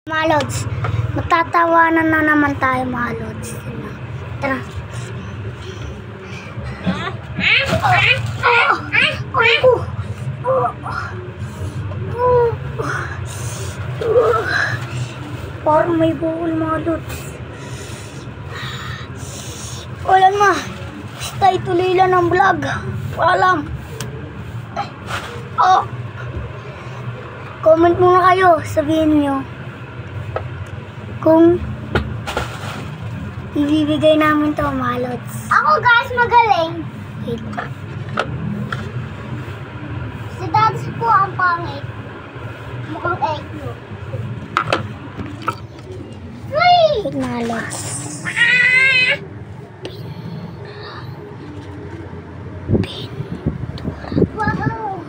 Mga lods, magtatawanan na naman tayo mga lods. Tara. Parang may buhol mga lods. Wala na. Basta ituloy lang ang vlog. Wala. Comment muna kayo. Sabihin nyo kung ibibigay namin to mga lods. Ako guys, magaling. Wait. Si Daddy po ang pangit. Mukhang egg no. Wait mga lods. Wow.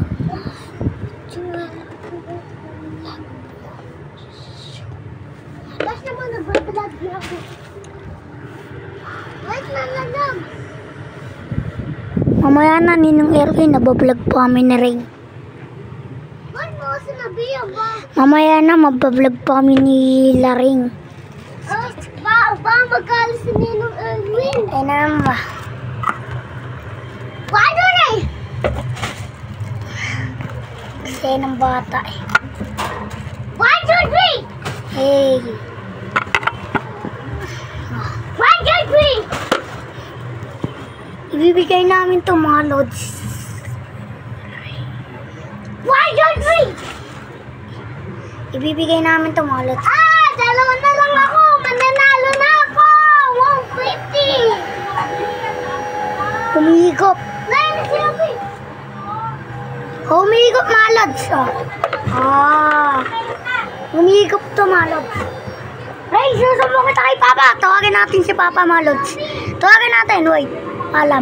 Guys naman, nag-vlog ako. Wait lang. Mamaya na Ninong Erwin, nabablog po kami na rin. Ba't mo sinabihan ba? Mamaya na, mabablog po kami ni Laring. Ba magalis si Ninong Erwin? Ay naman ba? Paano rin? Kasi ng bata eh. 1, 2, 3! Hey. 1, 2, 3! Ibibigay namin to mga lods. 1, 2, 3! Ibibigay namin to mga lods. Dalawa na lang ako! Mananalo na ako! 150! Humigop. Ngayon na sila po. Humigop mga lods. Humigop to mga lods. Ray, susumbong kita kay Papa. Tawagin natin si Papa mga lods. Tawagin natin. Wait. Alam.